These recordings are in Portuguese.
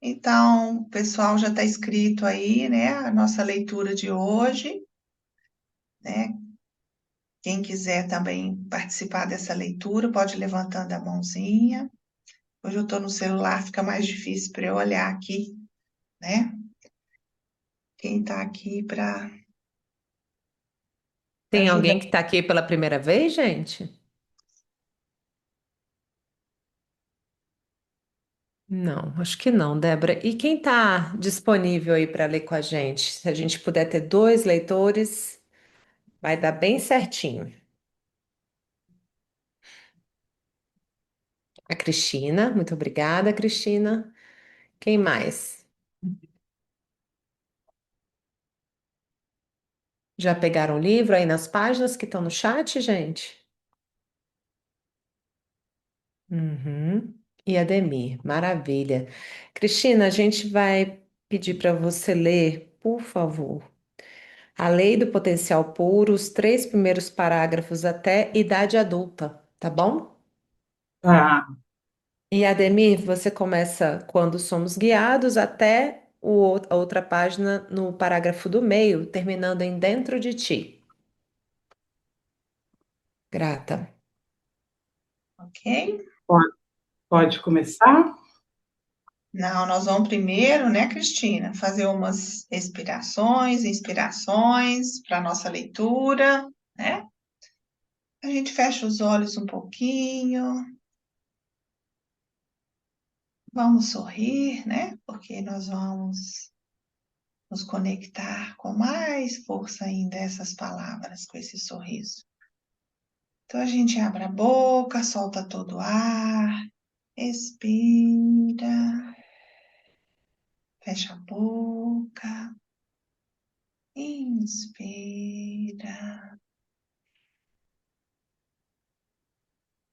Então, o pessoal já está inscrito aí, né? A nossa leitura de hoje, né? Quem quiser também participar dessa leitura, pode ir levantando a mãozinha. Hoje eu estou no celular, fica mais difícil para eu olhar aqui, né? Quem está aqui para Tem ajudar. alguém que está aqui pela primeira vez, gente? Não, acho que não, Débora. E quem está disponível aí para ler com a gente? Se a gente puder ter dois leitores, vai dar bem certinho. A Cristina, muito obrigada, Cristina. Quem mais? Já pegaram o livro aí nas páginas que estão no chat, gente? Uhum. E Ademir, maravilha. Cristina, a gente vai pedir para você ler, por favor, A Lei do Potencial Puro, os três primeiros parágrafos até idade adulta, tá bom? Tá, E Ademir, você começa quando somos guiados até a outra página no parágrafo do meio, terminando em dentro de ti. Grata. Ok? pode, pode começar? Não, nós vamos primeiro, né, Cristina, fazer umas respirações, inspirações para a nossa leitura, né? A gente fecha os olhos um pouquinho, vamos sorrir, né? Porque nós vamos nos conectar com mais força ainda essas palavras, com esse sorriso. Então a gente abre a boca, solta todo o ar, expira, fecha a boca, inspira,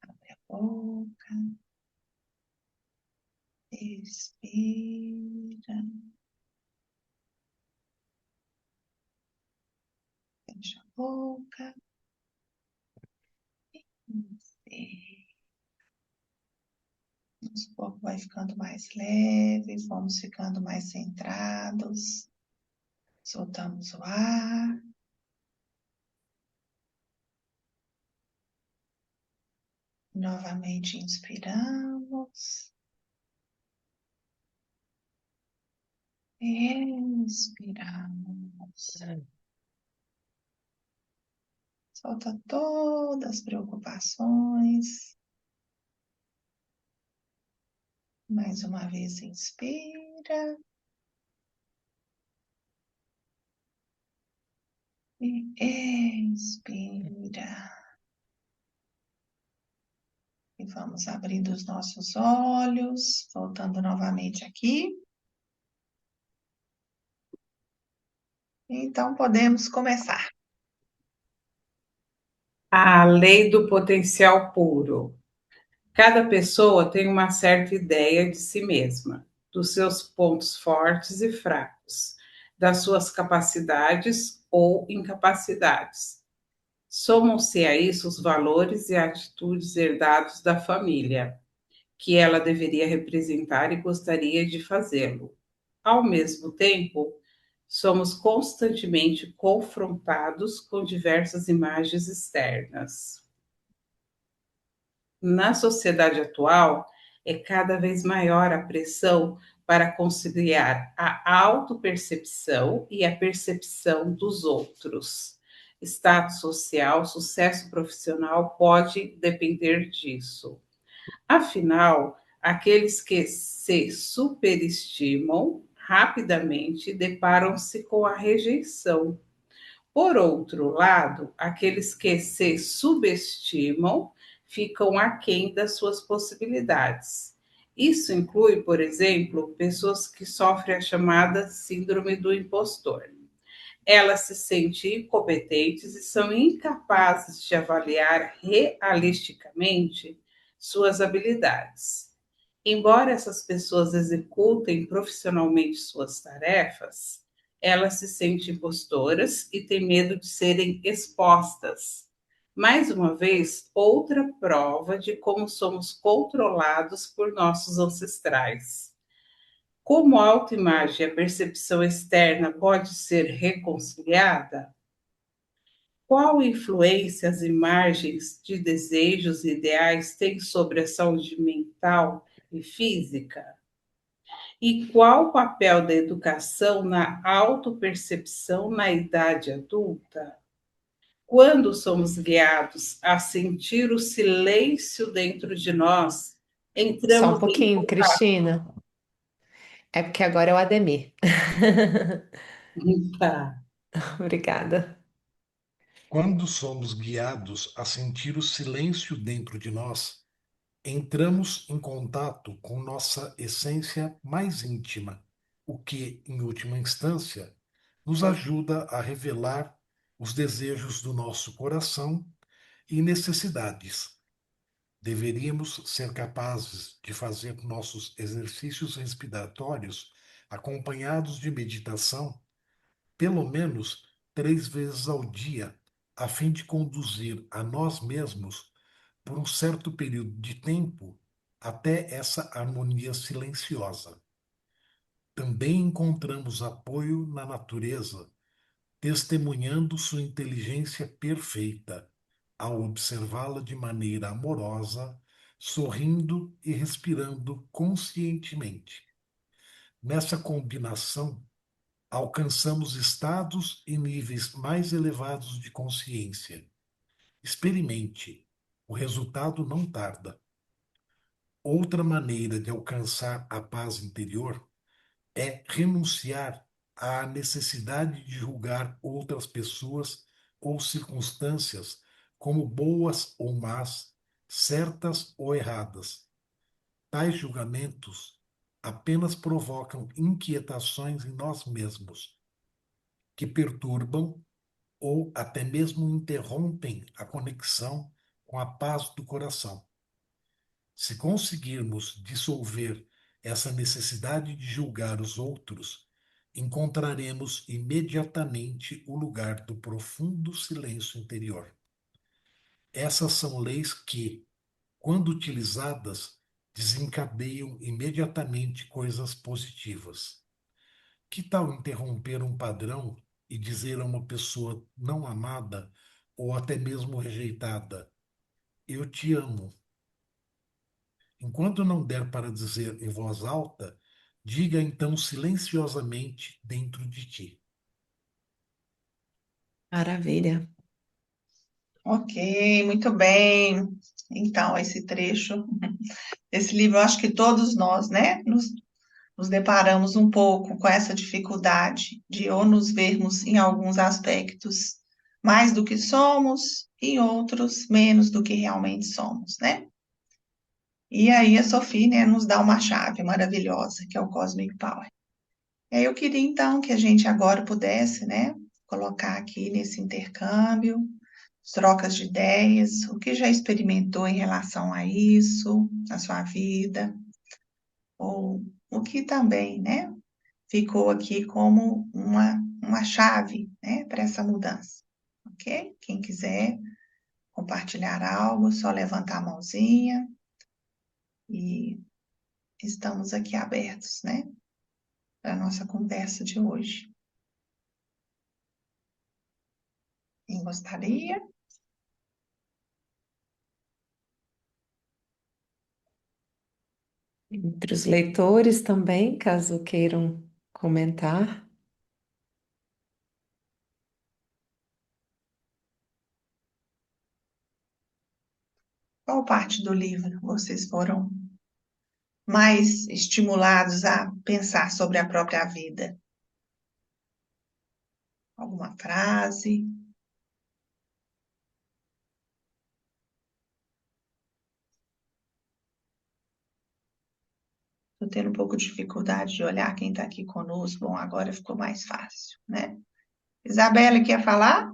abre a boca, expira, fecha a boca, inspira. Nosso corpo vai ficando mais leve, vamos ficando mais centrados. Soltamos o ar, novamente inspiramos, expiramos. Solta todas as preocupações. Mais uma vez, inspira e expira. E vamos abrindo os nossos olhos, voltando novamente aqui. Então, podemos começar. A lei do potencial puro. Cada pessoa tem uma certa ideia de si mesma, dos seus pontos fortes e fracos, das suas capacidades ou incapacidades. Somam-se a isso os valores e atitudes herdados da família, que ela deveria representar e gostaria de fazê-lo. Ao mesmo tempo, somos constantemente confrontados com diversas imagens externas. Na sociedade atual, é cada vez maior a pressão para conciliar a autopercepção e a percepção dos outros. Status social, sucesso profissional pode depender disso. Afinal, aqueles que se superestimam rapidamente deparam-se com a rejeição. Por outro lado, aqueles que se subestimam ficam aquém das suas possibilidades. Isso inclui, por exemplo, pessoas que sofrem a chamada síndrome do impostor. Elas se sentem incompetentes e são incapazes de avaliar realisticamente suas habilidades. Embora essas pessoas executem profissionalmente suas tarefas, elas se sentem impostoras e têm medo de serem expostas. Mais uma vez, outra prova de como somos controlados por nossos ancestrais. Como a autoimagem e a percepção externa pode ser reconciliada? Qual influência as imagens de desejos e ideais têm sobre a saúde mental e física? E qual o papel da educação na autopercepção na idade adulta? Quando somos guiados a sentir o silêncio dentro de nós, Só um entramos em pouquinho, Cristina. É porque agora é o Ademir. contato. Obrigada. Quando somos guiados a sentir o silêncio dentro de nós, entramos em contato com nossa essência mais íntima, o que, em última instância, nos ajuda a revelar os desejos do nosso coração e necessidades. Deveríamos ser capazes de fazer nossos exercícios respiratórios acompanhados de meditação pelo menos 3 vezes ao dia, a fim de conduzir a nós mesmos por um certo período de tempo até essa harmonia silenciosa. Também encontramos apoio na natureza, testemunhando sua inteligência perfeita, ao observá-la de maneira amorosa, sorrindo e respirando conscientemente. Nessa combinação, alcançamos estados e níveis mais elevados de consciência. Experimente, o resultado não tarda. Outra maneira de alcançar a paz interior é renunciar à necessidade de julgar outras pessoas ou circunstâncias como boas ou más, certas ou erradas. Tais julgamentos apenas provocam inquietações em nós mesmos, que perturbam ou até mesmo interrompem a conexão com a paz do coração. Se conseguirmos dissolver essa necessidade de julgar os outros, encontraremos imediatamente o lugar do profundo silêncio interior. Essas são leis que, quando utilizadas, desencadeiam imediatamente coisas positivas. Que tal interromper um padrão e dizer a uma pessoa não amada ou até mesmo rejeitada: Eu te amo? Enquanto não der para dizer em voz alta, diga então silenciosamente dentro de ti. Maravilha. Ok, muito bem. Então, esse trecho, esse livro, eu acho que todos nós, né, nos deparamos um pouco com essa dificuldade de ou nos vermos em alguns aspectos mais do que somos, e em outros menos do que realmente somos, né? E aí a Sophie, né, nos dá uma chave maravilhosa, que é o Cosmic Power. E aí eu queria então que a gente agora pudesse, né, colocar aqui nesse intercâmbio, trocas de ideias, o que já experimentou em relação a isso, na sua vida, ou o que também, né, ficou aqui como uma chave, né, para essa mudança, ok? Quem quiser compartilhar algo, só levantar a mãozinha e estamos aqui abertos, né, para a nossa conversa de hoje. Quem gostaria? Entre os leitores também, caso queiram comentar. Qual parte do livro vocês foram mais estimulados a pensar sobre a própria vida? Alguma frase? Estou tendo um pouco de dificuldade de olhar quem está aqui conosco. Bom, agora ficou mais fácil, né? Isabela, quer falar?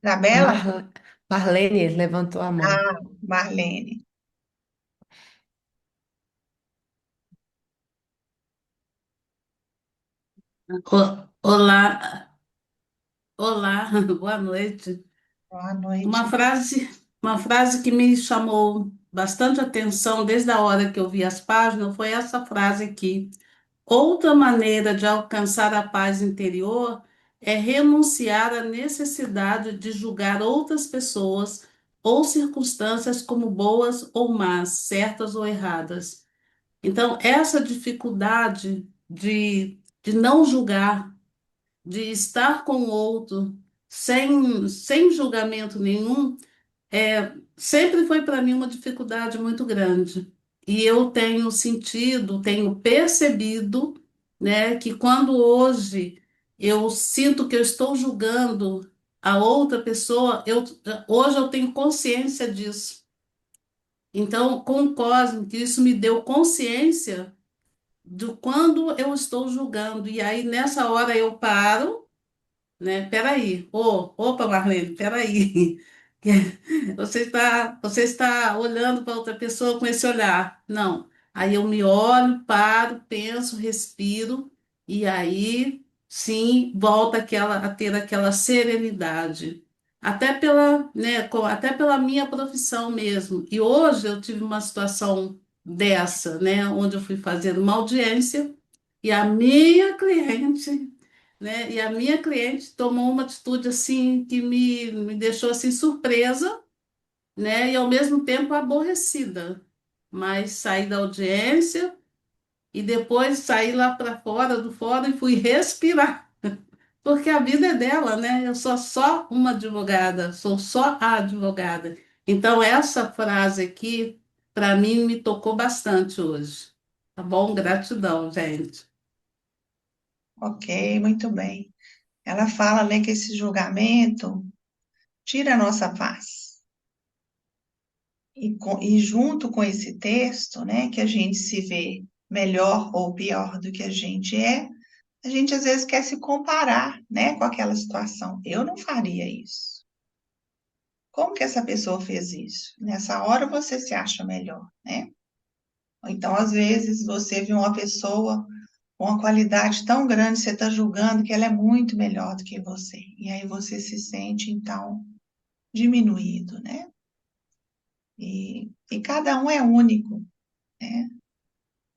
Isabela? Marlene levantou a mão. Ah, Marlene. Olá, olá, boa noite. Boa Uma noite. frase, uma frase que me chamou bastante atenção desde a hora que eu vi as páginas foi essa frase aqui. outra maneira de alcançar a paz interior é renunciar à necessidade de julgar outras pessoas ou circunstâncias como boas ou más, certas ou erradas. Então, essa dificuldade de não julgar, de estar com o outro sem julgamento nenhum, sempre foi para mim uma dificuldade muito grande. E eu tenho sentido, tenho percebido, né, que quando hoje eu sinto que eu estou julgando a outra pessoa, hoje eu tenho consciência disso. Então, com o Cosmic, isso me deu consciência do quando eu estou julgando. E aí, nessa hora, eu paro, né? Peraí, opa, Marlene, peraí. Você está olhando para outra pessoa com esse olhar. Não. Aí eu me olho, paro, penso, respiro, e aí sim volta a ter aquela serenidade. Até pela minha profissão mesmo. E hoje eu tive uma situação dessa, né? Onde eu fui fazer uma audiência e a minha cliente, né? E a minha cliente tomou uma atitude assim que me deixou assim surpresa, né? E ao mesmo tempo aborrecida. Mas saí da audiência e depois saí lá para fora do fórum e fui respirar, porque a vida é dela, né? Eu sou só uma advogada, sou só a advogada. Então essa frase aqui para mim me tocou bastante hoje. Tá bom? Gratidão, gente. Ok, muito bem. Ela fala, né, que esse julgamento tira a nossa paz. E junto com esse texto, né, que a gente se vê melhor ou pior do que a gente às vezes quer se comparar, né, com aquela situação. Eu não faria isso. Como que essa pessoa fez isso? Nessa hora você se acha melhor, né? Então, às vezes, você vê uma pessoa com uma qualidade tão grande, você está julgando que ela é muito melhor do que você. E aí você se sente, então, diminuído, né? E cada um é único, né?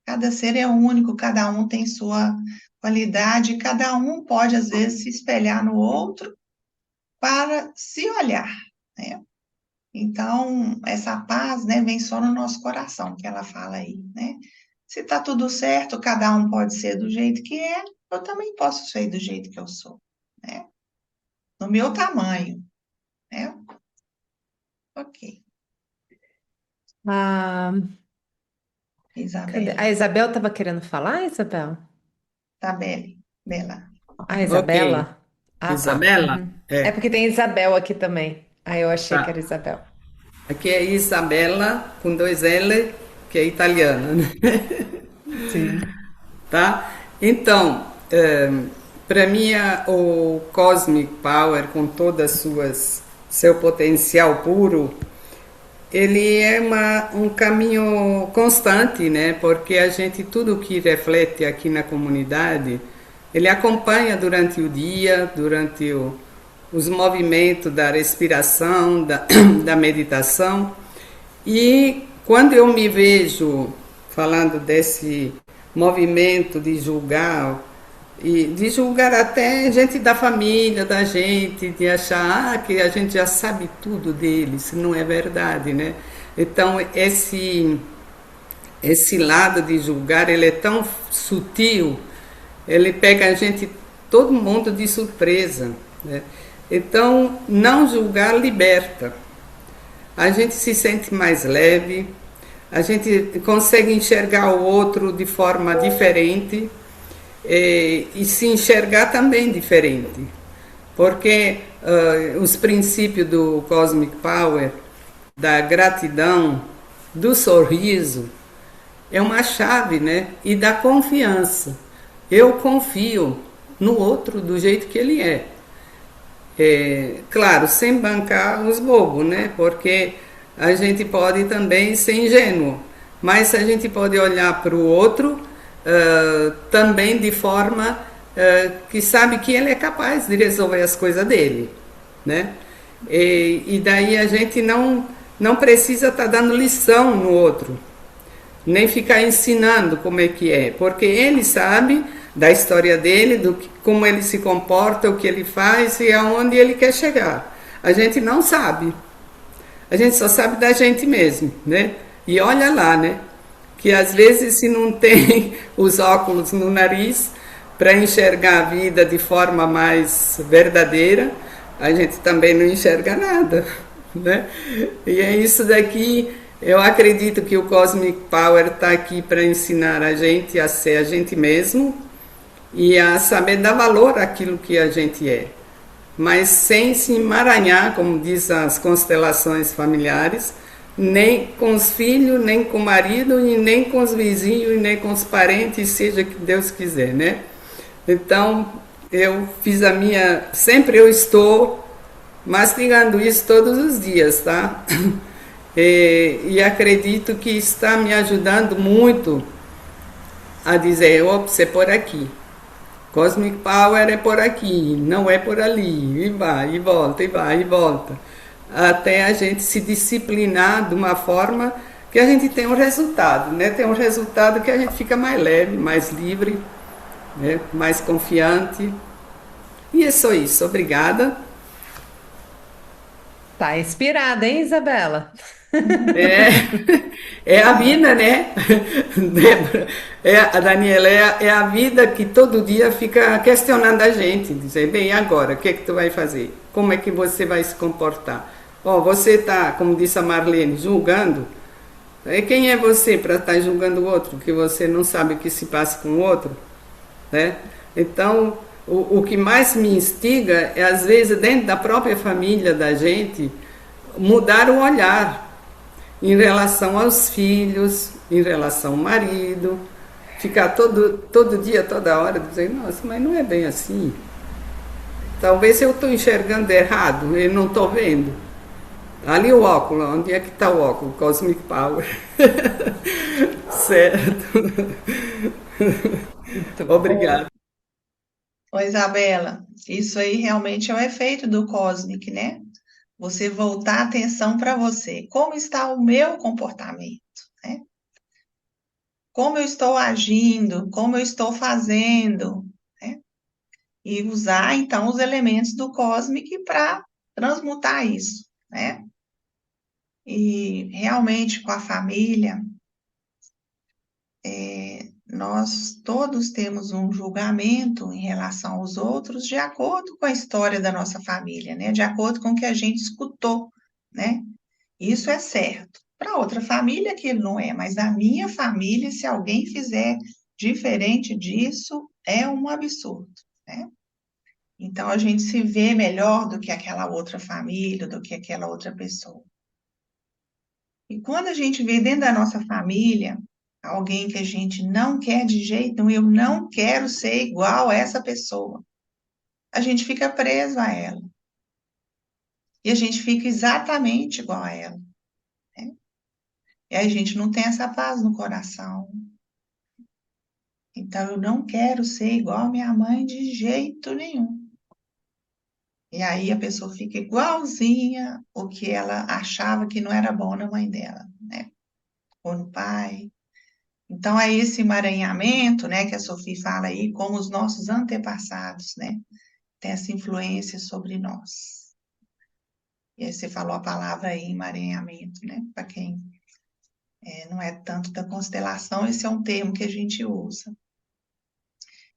Cada ser é único, cada um tem sua qualidade, cada um pode, às vezes, se espelhar no outro para se olhar, né? Então, essa paz, né, vem só no nosso coração, que ela fala aí, né? Se tá tudo certo, cada um pode ser do jeito que é, eu também posso ser do jeito que eu sou, né? No meu tamanho, né? Ok. Ah, cadê? Isabelle, A Isabel estava querendo falar, Isabel? Tabele, Bela. A Ok. Isabela? Ah, tá. Isabela? Uhum. É É, porque tem Isabel aqui também. Aí eu achei que era tá. Isabel. Aqui é Isabela com dois L, que é italiana, né? Sim. Tá? Então, para mim, o Cosmic Power, com todas seu potencial puro, ele é um caminho constante, né? Porque a gente, tudo que reflete aqui na comunidade, ele acompanha durante o dia, durante os movimentos da respiração, da meditação. E quando eu me vejo falando desse movimento de julgar, e de julgar até gente da família da gente, de achar que a gente já sabe tudo deles, não é verdade, né? Então esse lado de julgar, ele é tão sutil, ele pega a gente, todo mundo de surpresa, né? Então não julgar liberta. A gente se sente mais leve, a gente consegue enxergar o outro de forma diferente, e se enxergar também diferente, porque os princípios do Cosmic Power, da gratidão, do sorriso, é uma chave, né? E da confiança. Eu confio no outro do jeito que ele é. Claro, sem bancar os bobos, né? Porque a gente pode também ser ingênuo, mas a gente pode olhar para o outro também de forma que sabe que ele é capaz de resolver as coisas dele, né? E daí a gente não precisa estar dando lição no outro. nem ficar ensinando como é que é, porque ele sabe da história dele, como ele se comporta, o que ele faz e aonde ele quer chegar. A gente não sabe. A gente só sabe da gente mesmo, né? E olha lá, né? Que às vezes se não tem os óculos no nariz para enxergar a vida de forma mais verdadeira, a gente também não enxerga nada, né? E é isso daqui. Eu acredito que o Cosmic Power está aqui para ensinar a gente a ser a gente mesmo e a saber dar valor àquilo que a gente é, mas sem se emaranhar, como diz as constelações familiares, nem com os filhos, nem com o marido, e nem com os vizinhos, e nem com os parentes, seja que Deus quiser, né? Então, eu fiz a minha... Sempre eu estou mastigando isso todos os dias, tá? E acredito que está me ajudando muito a dizer, ops, é por aqui. Cosmic Power é por aqui, não é por ali, e vai, e volta, e vai, e volta. Até a gente se disciplinar de uma forma que a gente tem um resultado, né? Tem um resultado que a gente fica mais leve, mais livre, né? Mais confiante. E é só isso, obrigada. Tá inspirada, hein, Isabela? É a vida, né? Débora, a Daniela, é a vida que todo dia fica questionando a gente, dizer, bem, e agora, o que é que tu vai fazer? Como é que você vai se comportar? Ó, você está, como disse a Marlene, julgando. Quem é você para estar julgando o outro, que você não sabe o que se passa com o outro? Né? Então, o que mais me instiga é, às vezes, dentro da própria família da gente, mudar o olhar em relação aos filhos, em relação ao marido, ficar todo dia, toda hora, dizendo, nossa, mas não é bem assim. Talvez eu estou enxergando errado, eu não estou vendo. Ali o óculos, onde é que está o óculos? Cosmic Power. Certo. Muito bom. Obrigado. Ô, Isabela, isso aí realmente é o efeito do Cosmic, né? Você voltar a atenção para você. Como está o meu comportamento, né? Como eu estou agindo, como eu estou fazendo, né? E usar, então, os elementos do Cosmic para transmutar isso, né? E realmente com a família, nós todos temos um julgamento em relação aos outros de acordo com a história da nossa família, né? De acordo com o que a gente escutou, né? Isso é certo. Para outra família, aquilo não é, mas na minha família, se alguém fizer diferente disso, é um absurdo, né? Então a gente se vê melhor do que aquela outra família, do que aquela outra pessoa. E quando a gente vê dentro da nossa família alguém que a gente não quer de jeito nenhum, eu não quero ser igual a essa pessoa, a gente fica preso a ela. E a gente fica exatamente igual a ela, né? E a gente não tem essa paz no coração. Então, eu não quero ser igual a minha mãe de jeito nenhum. E aí a pessoa fica igualzinha o que ela achava que não era bom na mãe dela, né? Ou no pai. Então, é esse emaranhamento, né, que a Sophie fala aí, como os nossos antepassados, né, tem essa influência sobre nós. E aí você falou a palavra aí, emaranhamento, né, para quem não é tanto da constelação, esse é um termo que a gente usa.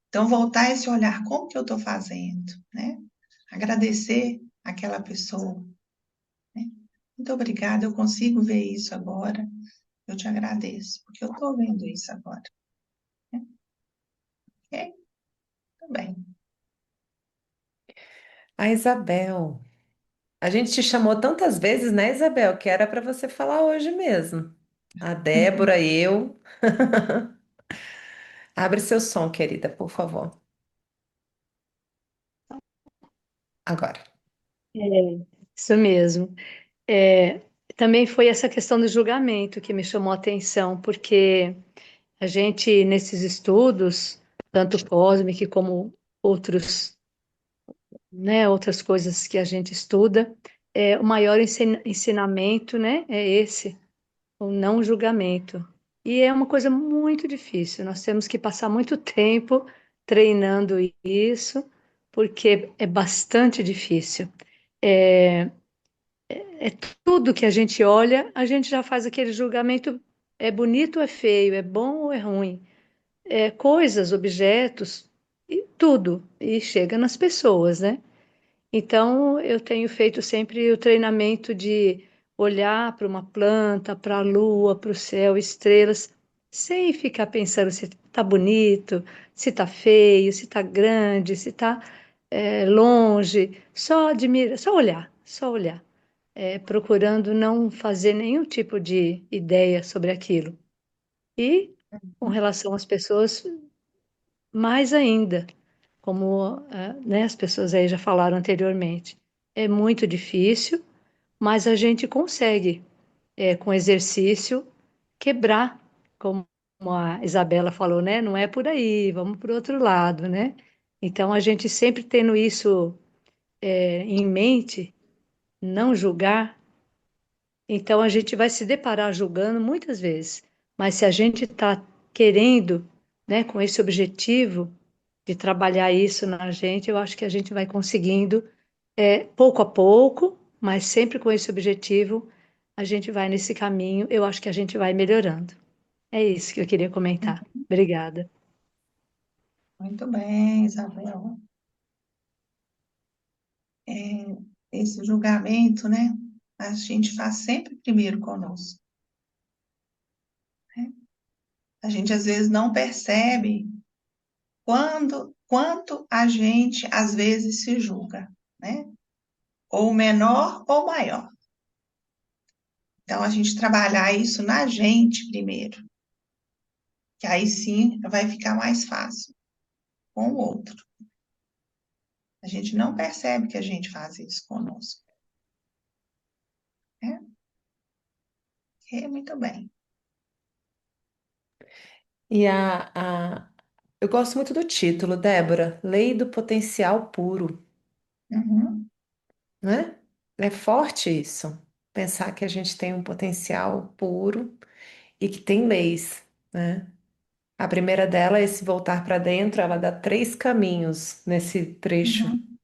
Então, voltar esse olhar, como que eu estou fazendo, né? Agradecer aquela pessoa, né? Muito obrigada, eu consigo ver isso agora, eu te agradeço, porque eu estou vendo isso agora, né? Ok? Tudo bem. A Isabel. A gente te chamou tantas vezes, né, Isabel, que era para você falar hoje mesmo. A Débora, eu. Abre seu som, querida, por favor. Agora. É, isso mesmo. É, também foi essa questão do julgamento que me chamou a atenção, porque a gente, nesses estudos, tanto cósmico como outros, né, outras coisas que a gente estuda, o maior ensinamento, né, é esse, o não julgamento. E é uma coisa muito difícil. Nós temos que passar muito tempo treinando isso, porque é bastante difícil. É, é tudo que a gente olha, a gente já faz aquele julgamento: é bonito ou é feio, é bom ou é ruim. É, coisas, objetos, e tudo. E chega nas pessoas, né? Então, eu tenho feito sempre o treinamento de olhar para uma planta, para a lua, para o céu, estrelas, sem ficar pensando se está bonito, se está feio, se está grande, se está longe. Só admira, só olhar, procurando não fazer nenhum tipo de ideia sobre aquilo. E com relação às pessoas, mais ainda, como né, as pessoas aí já falaram anteriormente. É muito difícil, mas a gente consegue, com exercício, quebrar, como a Isabela falou, né? Não é por aí, vamos para o outro lado, né? Então, a gente sempre tendo isso em mente, não julgar, então a gente vai se deparar julgando muitas vezes. Mas se a gente está querendo, né, com esse objetivo de trabalhar isso na gente, eu acho que a gente vai conseguindo, pouco a pouco, mas sempre com esse objetivo, a gente vai nesse caminho, eu acho que a gente vai melhorando. É isso que eu queria comentar. Obrigada. Muito bem, Isabel. É, esse julgamento, né? A gente faz sempre primeiro conosco, né? A gente às vezes não percebe quanto a gente às vezes se julga, né? Ou menor ou maior. Então, a gente trabalhar isso na gente primeiro, que aí sim vai ficar mais fácil com o outro. A gente não percebe que a gente faz isso conosco, né? Muito bem. E eu gosto muito do título, Débora, Lei do Potencial Puro, Uhum, né? É forte isso, pensar que a gente tem um potencial puro e que tem leis, né? A primeira dela é esse voltar para dentro, ela dá três caminhos nesse trecho. uhum,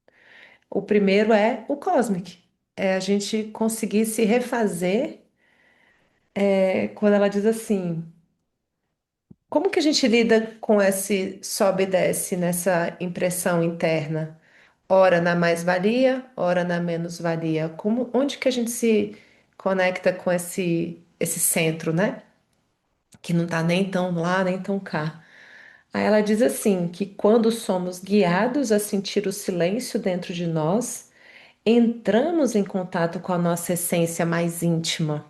O primeiro é o cosmic, é a gente conseguir se refazer, quando ela diz assim. Como que a gente lida com esse sobe e desce nessa impressão interna? Ora na mais-valia, ora na menos-valia. Onde que a gente se conecta com esse centro, né? Que não está nem tão lá, nem tão cá. Aí ela diz assim, que quando somos guiados a sentir o silêncio dentro de nós, entramos em contato com a nossa essência mais íntima,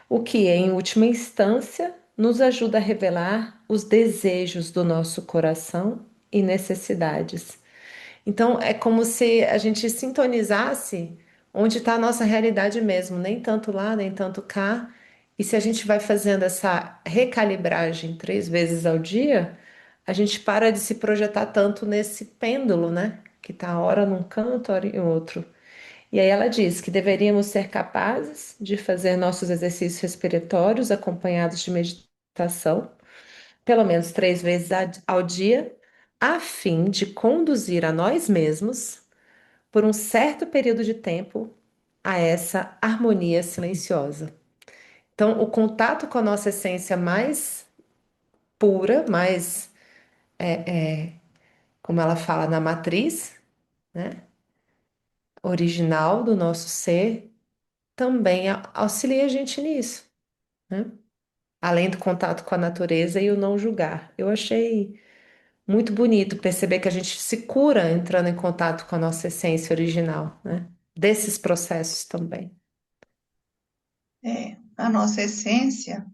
o que, em última instância, nos ajuda a revelar os desejos do nosso coração e necessidades. Então, é como se a gente sintonizasse onde está a nossa realidade mesmo, nem tanto lá, nem tanto cá. E se a gente vai fazendo essa recalibragem 3 vezes ao dia, a gente para de se projetar tanto nesse pêndulo, né? Que está hora num canto, hora em outro. E aí ela diz que deveríamos ser capazes de fazer nossos exercícios respiratórios acompanhados de meditação, pelo menos 3 vezes ao dia, a fim de conduzir a nós mesmos, por um certo período de tempo, a essa harmonia silenciosa. Então, o contato com a nossa essência mais pura, mais, como ela fala, na matriz, né, original do nosso ser, também auxilia a gente nisso, né? Além do contato com a natureza e o não julgar. Eu achei muito bonito perceber que a gente se cura entrando em contato com a nossa essência original, né? Desses processos também. a nossa essência,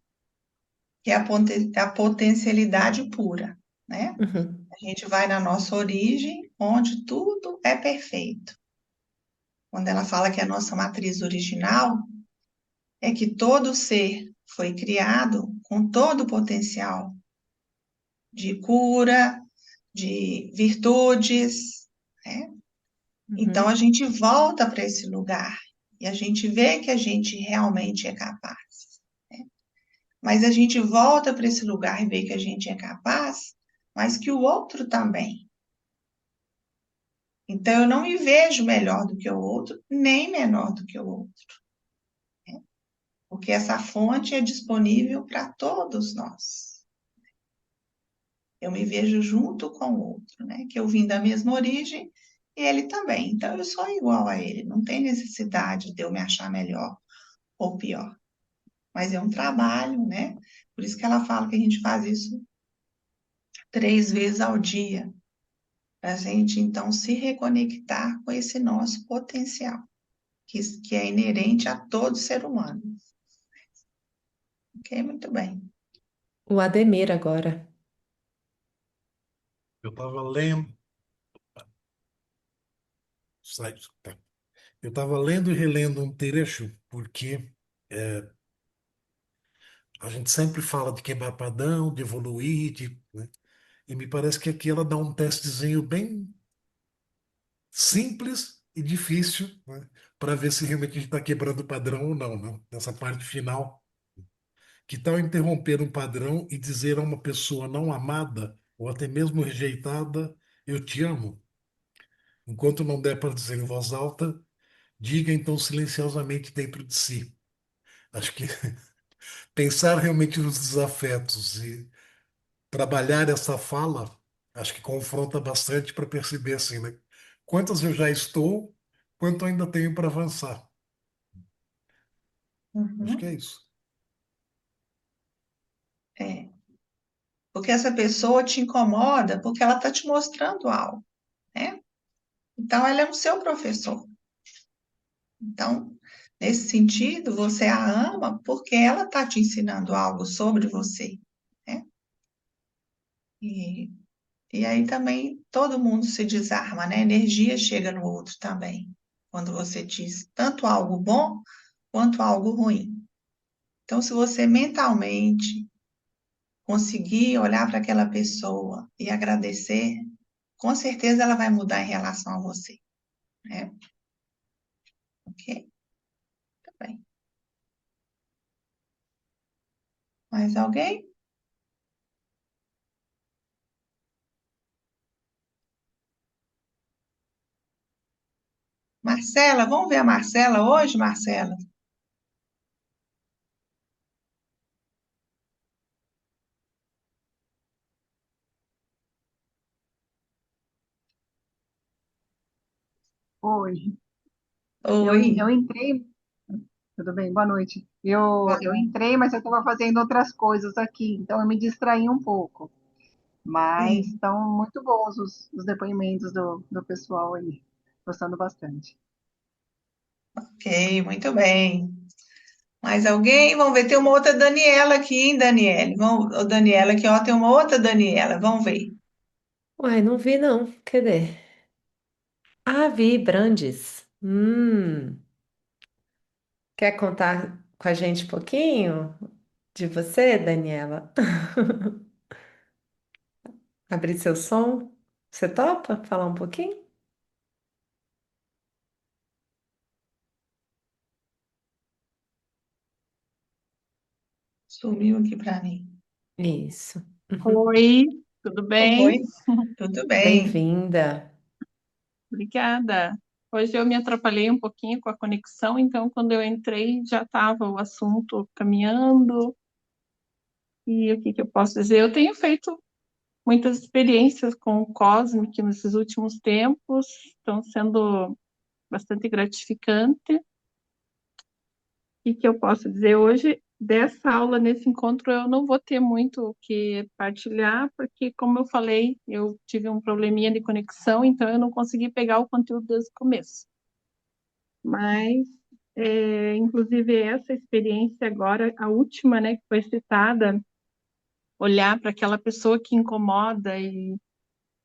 que é a potencialidade pura, né? Uhum, A gente vai na nossa origem, onde tudo é perfeito. Quando ela fala que a nossa matriz original é que todo ser foi criado com todo o potencial de cura, de virtudes, né? Então a uhum, gente volta para esse lugar e a gente vê que a gente realmente é capaz, né? mas a gente volta para esse lugar e vê que a gente é capaz, mas que o outro também. Então, eu não me vejo melhor do que o outro, nem menor do que o outro, porque essa fonte é disponível para todos nós. Eu me vejo junto com o outro, né? Que eu vim da mesma origem e ele também. Então, eu sou igual a ele, não tem necessidade de eu me achar melhor ou pior. Mas é um trabalho, né? Por isso que ela fala que a gente faz isso 3 vezes ao dia, para a gente então se reconectar com esse nosso potencial, que é inerente a todo ser humano. Ok? Muito bem. O Ademir agora. Eu estava lendo, sai, tá. Eu estava lendo e relendo um trecho, porque a gente sempre fala de quebrar padrão, de evoluir, né? E me parece que aqui ela dá um testezinho bem simples e difícil, né? Para ver se realmente a gente está quebrando o padrão ou não, né? Nessa parte final. Que tal interromper um padrão e dizer a uma pessoa não amada, ou até mesmo rejeitada, eu te amo? Enquanto não der para dizer em voz alta, diga então silenciosamente dentro de si. Acho que pensar realmente nos desafetos e trabalhar essa fala, acho que confronta bastante para perceber assim, né? Quantas eu já estou, quanto ainda tenho para avançar. Acho que é Uhum. isso. É. Porque essa pessoa te incomoda porque ela está te mostrando algo, né? Então, ela é o seu professor. Então, nesse sentido, você a ama porque ela está te ensinando algo sobre você, né? E, e aí também todo mundo se desarma, né? A energia chega no outro também, quando você diz tanto algo bom quanto algo ruim. Então, se você mentalmente conseguir olhar para aquela pessoa e agradecer, com certeza ela vai mudar em relação a você, né? Ok? Tá bem. Mais alguém? Marcela, vamos ver a Marcela hoje, Marcela? Oi, Oi. eu entrei, tudo bem, boa noite. Eu Boa. entrei, mas eu estava fazendo outras coisas aqui, então eu me distraí um pouco. Mas Sim. estão muito bons os depoimentos do pessoal aí, gostando bastante. Ok, muito bem. Mais alguém? Vamos ver, tem uma outra Daniela aqui, hein, Daniele? Vamos, ô, Daniela aqui, ó, tem uma outra Daniela, vamos ver. Uai, não vi não. Cadê? Ah, vi, Brandes. Quer contar com a gente um pouquinho de você, Daniela? Abrir seu som? Você topa falar um pouquinho? Sumiu aqui para mim. Isso. Uhum. Oi, tudo bem? Oi, tudo bem. Bem-vinda. Obrigada. Hoje eu me atrapalhei um pouquinho com a conexão, então quando eu entrei já estava o assunto caminhando. E o que que eu posso dizer? Eu tenho feito muitas experiências com o Cosmic nesses últimos tempos, estão sendo bastante gratificante. E que eu posso dizer hoje, dessa aula, nesse encontro, eu não vou ter muito o que partilhar, porque, como eu falei, eu tive um probleminha de conexão, então eu não consegui pegar o conteúdo desde o começo. Mas, inclusive, essa experiência agora, a última, né, que foi citada, olhar para aquela pessoa que incomoda e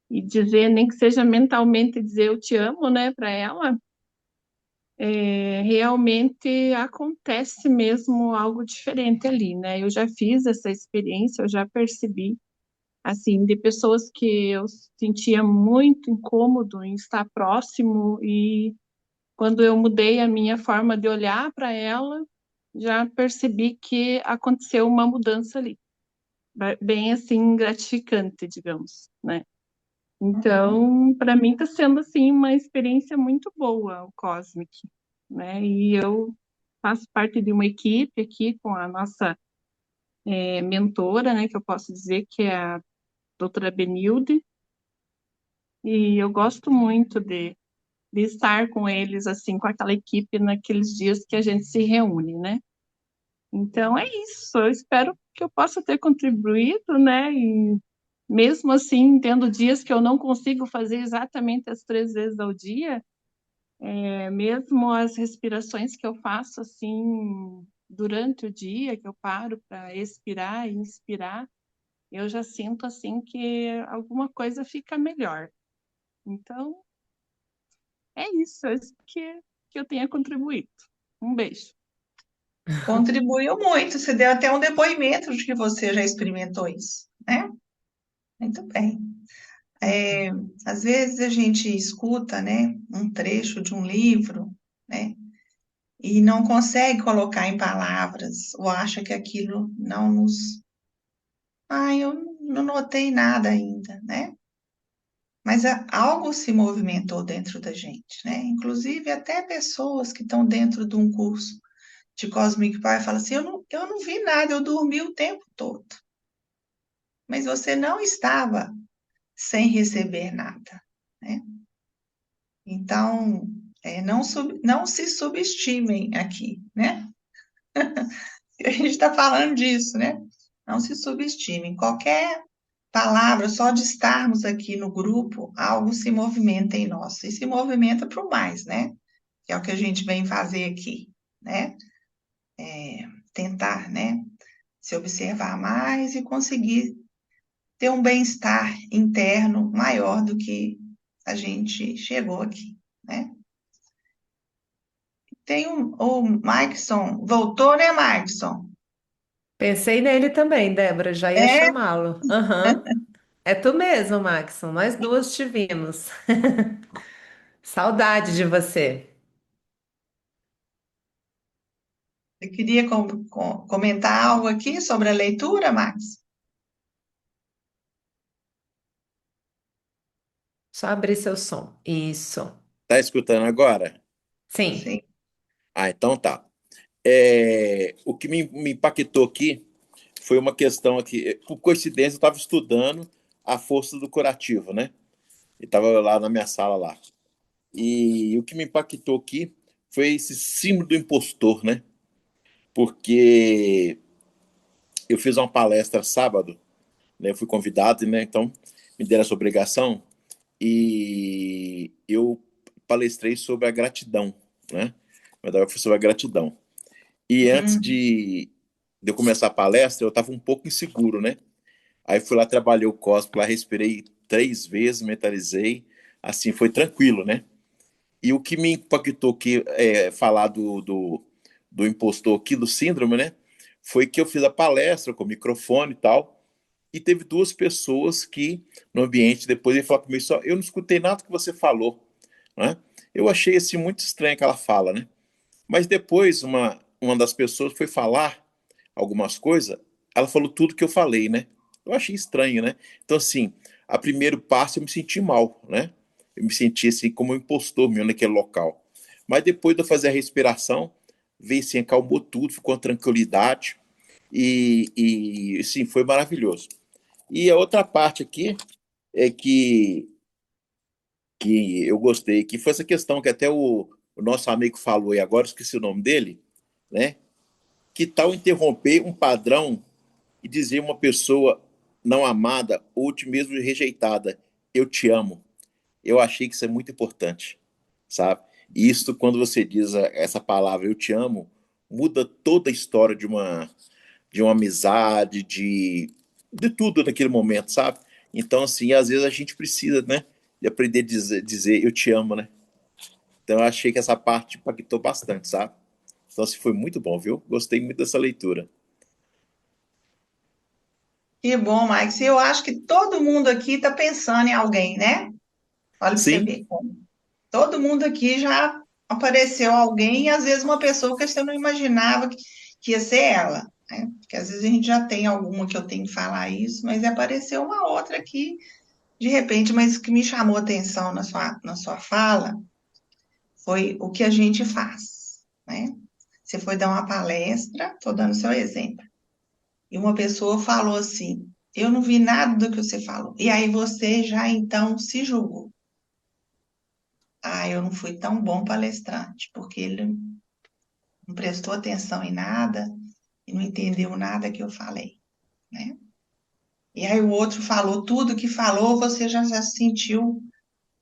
dizer, nem que seja mentalmente, dizer eu te amo, né, para ela, realmente acontece mesmo algo diferente ali, né? Eu já fiz essa experiência, eu já percebi, assim, de pessoas que eu sentia muito incômodo em estar próximo e quando eu mudei a minha forma de olhar para ela, já percebi que aconteceu uma mudança ali, bem assim gratificante, digamos, né? Então, para mim está sendo assim uma experiência muito boa o Cosmic, né? E eu faço parte de uma equipe aqui com a nossa mentora, né? Que eu posso dizer que é a doutora Benilde, e eu gosto muito de estar com eles, assim, com aquela equipe naqueles dias que a gente se reúne, né? Então é isso, eu espero que eu possa ter contribuído, né? E mesmo assim, tendo dias que eu não consigo fazer exatamente as 3 vezes ao dia, mesmo as respirações que eu faço assim durante o dia, que eu paro para expirar e inspirar, eu já sinto assim que alguma coisa fica melhor. Então, é isso, eu espero que eu tenha contribuído. Um beijo. Contribuiu muito, você deu até um depoimento de que você já experimentou isso, né? Muito bem. É, às vezes a gente escuta, né, um trecho de um livro, né, e não consegue colocar em palavras, ou acha que aquilo não nos. Ah, eu não notei nada ainda, né? Mas algo se movimentou dentro da gente, né? Inclusive até pessoas que estão dentro de um curso de Cosmic Power falam assim, eu não vi nada, eu dormi o tempo todo. Mas você não estava sem receber nada, né? Então, não se subestimem aqui, né? A gente está falando disso, né? Não se subestimem. Qualquer palavra, só de estarmos aqui no grupo, algo se movimenta em nós. E se movimenta para o mais, né? Que é o que a gente vem fazer aqui, né? Tentar, né? Se observar mais e conseguir ter um bem-estar interno maior do que a gente chegou aqui, né? Tem o Markson, voltou, né, Markson? Pensei nele também, Débora, já ia É, chamá-lo. Aham. É tu mesmo, Maxon. Nós duas te vimos. Saudade de você. você queria comentar algo aqui sobre a leitura, Max? Só abrir seu som. Isso. Tá escutando agora? Sim. Sim. Ah, então tá. O que me impactou aqui foi uma questão aqui. Por coincidência, eu estava estudando a força do curativo, né? E estava lá na minha sala lá. E o que me impactou aqui foi esse símbolo do impostor, né? Porque eu fiz uma palestra sábado, né? Eu fui convidado, né? Então me deram essa obrigação e eu palestrei sobre a gratidão, né? Mas foi sobre a gratidão. E antes Hum, de eu começar a palestra, eu estava um pouco inseguro, né? Aí fui lá, trabalhei o cosmo, lá respirei 3 vezes, mentalizei, assim, foi tranquilo, né? E o que me impactou aqui, falar do impostor aqui, do síndrome, né? Foi que eu fiz a palestra com o microfone e tal, e teve 2 pessoas que, no ambiente, depois ele falou comigo só, eu não escutei nada que você falou, né? Eu achei, assim, muito estranho aquela fala, né? Mas depois, uma das pessoas foi falar algumas coisas, ela falou tudo que eu falei, né? Eu achei estranho, né? Então, assim, a primeiro passo eu me senti mal, né? Eu me senti assim como um impostor meu naquele local. Mas depois de eu fazer a respiração, veio assim, acalmou tudo, ficou uma tranquilidade sim, foi maravilhoso. E a outra parte aqui é que eu gostei, que foi essa questão que até o nosso amigo falou, e agora esqueci o nome dele, né? Que tal interromper um padrão e dizer a uma pessoa não amada ou de mesmo rejeitada, eu te amo. Eu achei que isso é muito importante, sabe? E isso, quando você diz essa palavra, eu te amo, muda toda a história de uma amizade, de tudo naquele momento, sabe? Então, assim, às vezes a gente precisa, né, de aprender a dizer eu te amo, né? Então, eu achei que essa parte impactou bastante, sabe? Então, assim, foi muito bom, viu? Gostei muito dessa leitura. que bom, Max. Eu acho que todo mundo aqui está pensando em alguém, né? Olha para você Sim, ver como. Todo mundo aqui já apareceu alguém, e às vezes uma pessoa que você não imaginava que ia ser ela, né? Porque às vezes a gente já tem alguma que eu tenho que falar isso, mas apareceu uma outra aqui, de repente, mas o que me chamou a atenção na sua fala foi o que a gente faz, né? Você foi dar uma palestra, estou dando seu exemplo, e uma pessoa falou assim: eu não vi nada do que você falou. E aí você já então se julgou. Ah, eu não fui tão bom palestrante, porque ele não prestou atenção em nada e não entendeu nada que eu falei, né? E aí o outro falou tudo que falou, você já se sentiu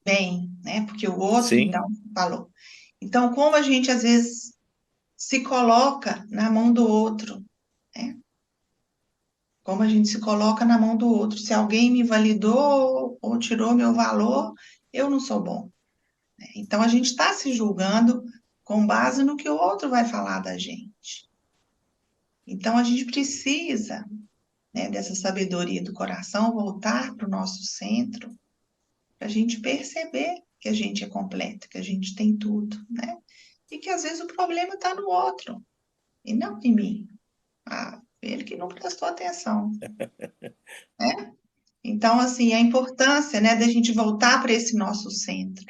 bem, né? Porque o outro Sim, então falou. Então, como a gente às vezes se coloca na mão do outro, né? Como a gente se coloca na mão do outro. Se alguém me validou ou tirou meu valor, eu não sou bom, né? Então a gente está se julgando com base no que o outro vai falar da gente. Então a gente precisa, né, dessa sabedoria do coração voltar para o nosso centro, para a gente perceber que a gente é completo, que a gente tem tudo, né? E que às vezes o problema está no outro e não em mim. Ah, ele que não prestou atenção, né? Então, assim, a importância, né, da gente voltar para esse nosso centro.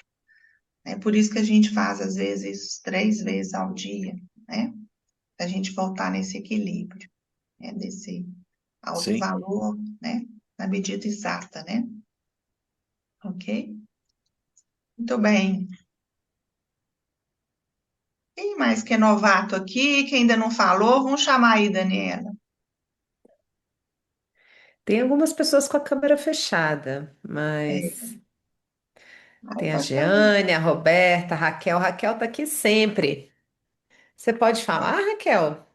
É por isso que a gente faz, às vezes, isso 3 vezes ao dia, né? A gente voltar nesse equilíbrio, né? Desse alto sim. valor, né? Na medida exata, né? Ok? Muito bem. Quem mais que é novato aqui, que ainda não falou? Vamos chamar aí, Daniela. Tem algumas pessoas com a câmera fechada, É, mas aí tem a pode fazer. Jeane, a Roberta, a Raquel. Raquel tá aqui sempre. Você pode falar, Raquel?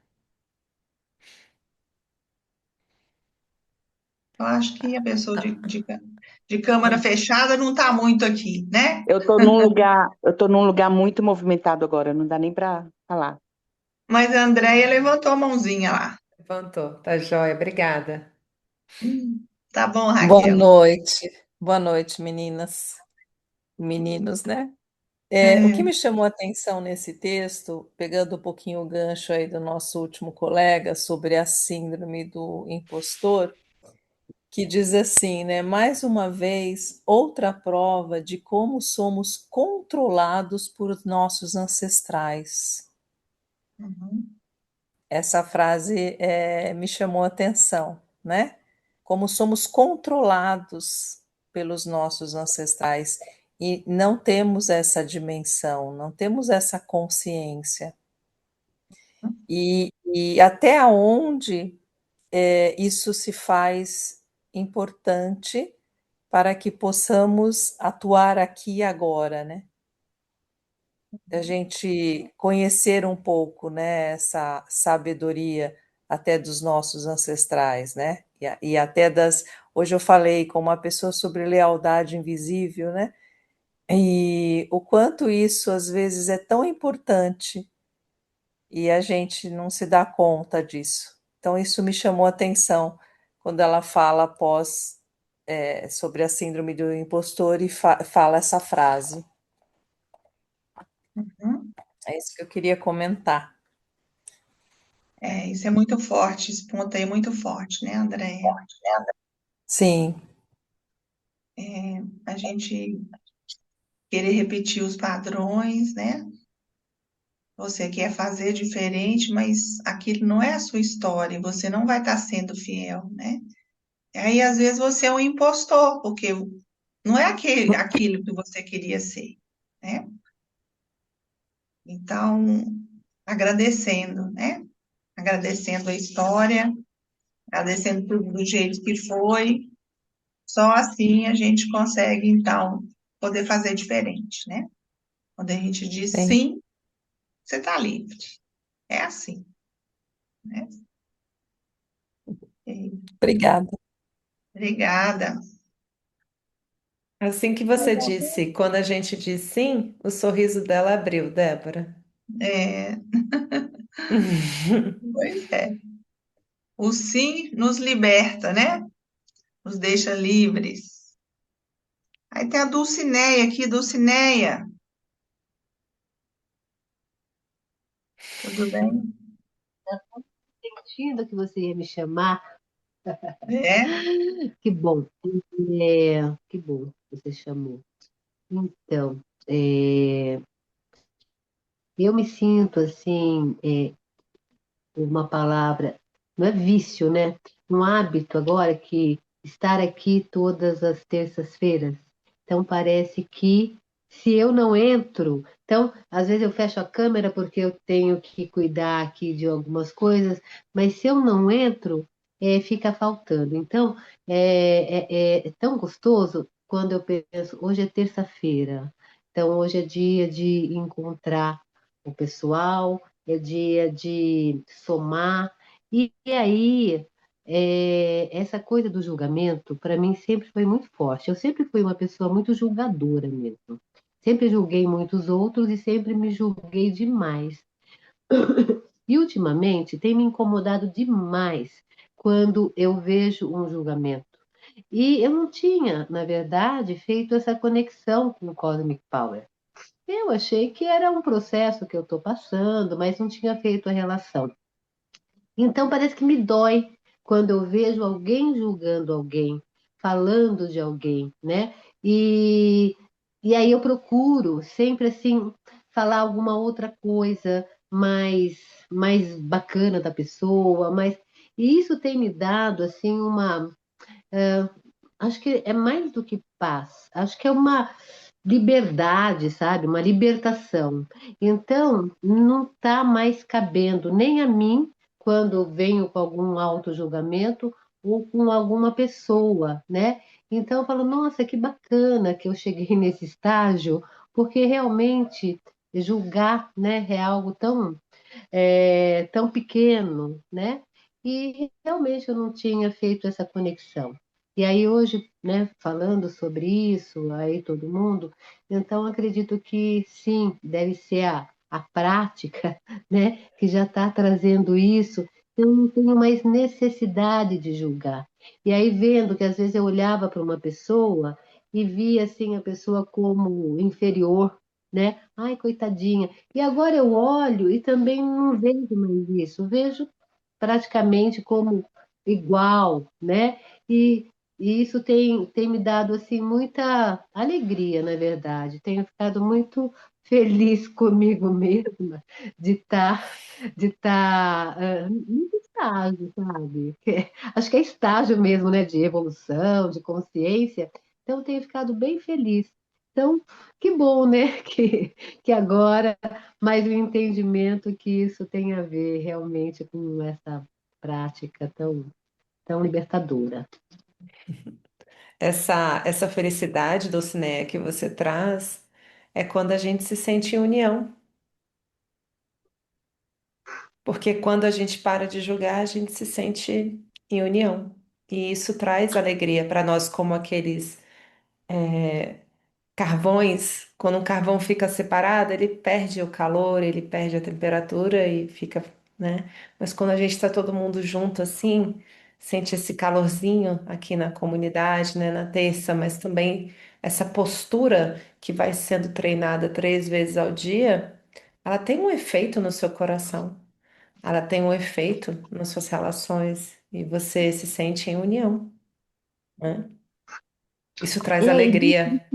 Eu acho que a pessoa de câmara fechada não está muito aqui, né? Eu tô num lugar muito movimentado agora, não dá nem para falar. Mas a Andréia levantou a mãozinha lá. Levantou, tá joia, obrigada. Tá bom, Boa Raquel. noite, boa noite, meninas, meninos, né? O É, que me chamou a atenção nesse texto, pegando um pouquinho o gancho aí do nosso último colega sobre a síndrome do impostor, que diz assim, né? Mais uma vez, outra prova de como somos controlados por nossos ancestrais. uhum, Essa frase me chamou a atenção, né? Como somos controlados pelos nossos ancestrais e não temos essa dimensão, não temos essa consciência. E até onde isso se faz importante para que possamos atuar aqui e agora, né? Da gente conhecer um pouco, né, essa sabedoria até dos nossos ancestrais, né? E até das. Hoje eu falei com uma pessoa sobre lealdade invisível, né? E o quanto isso às vezes é tão importante e a gente não se dá conta disso. Então isso me chamou a atenção quando ela fala após sobre a síndrome do impostor e fala essa frase. uhum. É isso que eu queria comentar. Isso é muito forte, esse ponto aí é muito forte, né, Andréia? Sim, A gente querer repetir os padrões, né? Você quer fazer diferente, mas aquilo não é a sua história, você não vai estar sendo fiel, né? E aí, às vezes, você é um impostor, porque não é aquilo que você queria ser, né? Então, agradecendo, né? Agradecendo a história, agradecendo tudo do jeito que foi. Só assim a gente consegue, então, poder fazer diferente, né? Quando a gente diz sim. sim, você está livre. É assim, né? E- Obrigada. Obrigada. Assim que você disse, quando a gente diz sim, o sorriso dela abriu, Débora. É, pois é. O sim nos liberta, né? Nos deixa livres. Aí tem a Dulcineia aqui, Dulcineia. Tudo bem? sentindo que você ia me chamar. É? Que bom. Que bom que você chamou. Então, eu me sinto assim, uma palavra, não é vício, né? Um hábito agora que estar aqui todas as terças-feiras. Então parece que se eu não entro, então às vezes eu fecho a câmera porque eu tenho que cuidar aqui de algumas coisas, mas se eu não entro, fica faltando. Então é tão gostoso quando eu penso, hoje é terça-feira, então hoje é dia de encontrar o pessoal, é dia de somar. E aí, essa coisa do julgamento, para mim, sempre foi muito forte. Eu sempre fui uma pessoa muito julgadora mesmo. Sempre julguei muitos outros e sempre me julguei demais. E ultimamente tem me incomodado demais quando eu vejo um julgamento. E eu não tinha, na verdade, feito essa conexão com o Cosmic Power. Eu achei que era um processo que eu estou passando, mas não tinha feito a relação. Então parece que me dói quando eu vejo alguém julgando alguém, falando de alguém, né? E, e aí eu procuro sempre assim falar alguma outra coisa mais bacana da pessoa, e isso tem me dado assim acho que é mais do que paz, acho que é uma liberdade, sabe? Uma libertação. Então, não está mais cabendo nem a mim, quando venho com algum auto-julgamento, ou com alguma pessoa, né? Então, eu falo, nossa, que bacana que eu cheguei nesse estágio, porque realmente julgar, né, é algo tão pequeno, né? E realmente eu não tinha feito essa conexão. E aí hoje, né, falando sobre isso, aí todo mundo, então acredito que sim, deve ser a prática, né, que já está trazendo isso. Eu não tenho mais necessidade de julgar. E aí vendo que às vezes eu olhava para uma pessoa e via assim a pessoa como inferior, né? Ai, coitadinha. E agora eu olho e também não vejo mais isso, vejo praticamente como igual, né? E isso tem me dado assim muita alegria, na verdade. Tenho ficado muito feliz comigo mesma de estar nesse estágio, sabe? Acho que é estágio mesmo, né? De evolução, de consciência. Então, eu tenho ficado bem feliz. Então, que bom, né? Que agora mais o entendimento que isso tem a ver realmente com essa prática tão libertadora. Essa felicidade, Dulcinea, que você traz é quando a gente se sente em união. Porque quando a gente para de julgar, a gente se sente em união. E isso traz alegria para nós, como aqueles carvões. Quando um carvão fica separado, ele perde o calor, ele perde a temperatura e fica, né? Mas quando a gente está todo mundo junto assim, sente esse calorzinho aqui na comunidade, né, na terça, mas também essa postura que vai sendo treinada 3 vezes ao dia, ela tem um efeito no seu coração. Ela tem um efeito nas suas relações e você se sente em união, né? Isso traz É, alegria.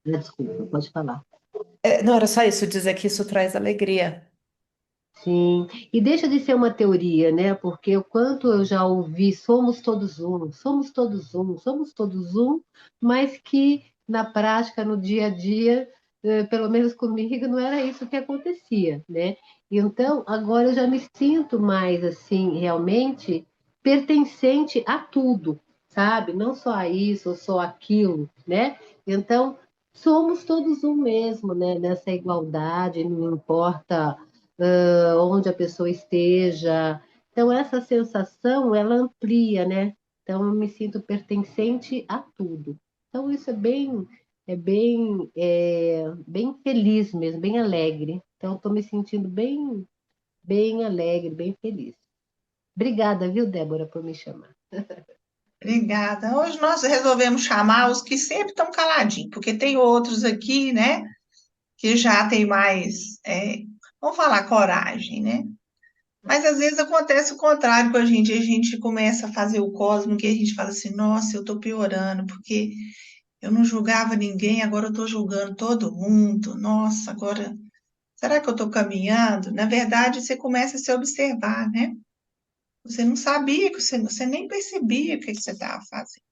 desculpa, pode falar. Não era só isso, dizer que isso traz alegria. Sim, e deixa de ser uma teoria, né? Porque o quanto eu já ouvi, somos todos um, somos todos um, somos todos um, mas que na prática, no dia a dia, pelo menos comigo, não era isso que acontecia, né? Então, agora eu já me sinto mais assim, realmente pertencente a tudo, sabe? Não só a isso ou só aquilo, né? Então, somos todos um mesmo, né? Nessa igualdade, não importa onde a pessoa esteja. Então, essa sensação, ela amplia, né? Então, eu me sinto pertencente a tudo. Então, isso é bem feliz mesmo, bem alegre. Então, estou me sentindo bem, bem alegre, bem feliz. Obrigada, viu, Débora, por me chamar. Obrigada. Hoje nós resolvemos chamar os que sempre estão caladinhos, porque tem outros aqui, né, que já tem mais, vamos falar, coragem, né? Mas às vezes acontece o contrário com a gente começa a fazer o cósmico e a gente fala assim, nossa, eu tô piorando, porque eu não julgava ninguém, agora eu tô julgando todo mundo. Nossa, agora, será que eu tô caminhando? Na verdade, você começa a se observar, né? Você não sabia, você nem percebia o que você estava fazendo.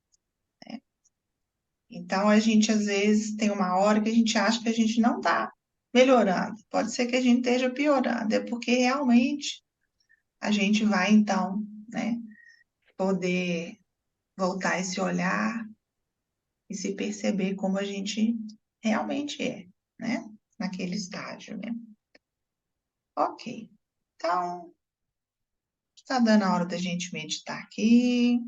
Então, a gente às vezes tem uma hora que a gente acha que a gente não está melhorando. Pode ser que a gente esteja piorando, é porque realmente a gente vai, então, né, poder voltar esse olhar e se perceber como a gente realmente é, né, naquele estágio, né? Ok. Então, está dando a hora da gente meditar aqui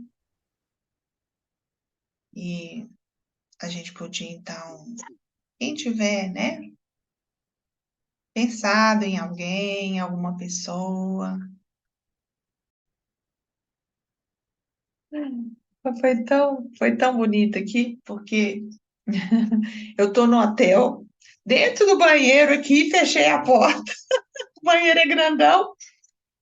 e a gente podia, então, quem tiver, né, pensado em alguém, alguma pessoa. Foi tão bonito aqui, porque eu estou no hotel, dentro do banheiro aqui, fechei a porta. O banheiro é grandão,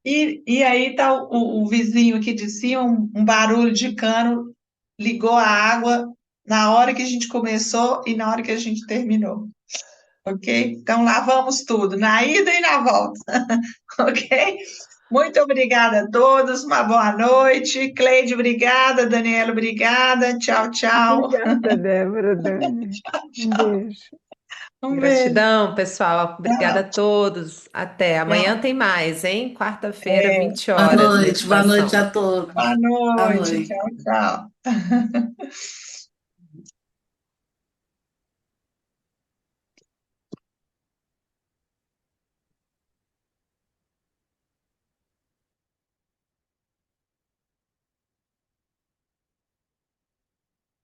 e aí tá o vizinho aqui de cima, um barulho de cano, ligou a água na hora que a gente começou e na hora que a gente terminou. Ok? Então lavamos tudo, na ida e na volta. Ok? Muito obrigada a todos, uma boa noite. Cleide, obrigada. Daniela, obrigada. Tchau, tchau. Obrigada, Débora, Dani. Um beijo. Um beijo. Gratidão, pessoal. Obrigada a Tchau, todos. Até. Amanhã tchau. tem mais, hein? Quarta-feira, 20 Boa horas, noite meditação. a todos. Boa Boa noite. noite. Tchau, tchau.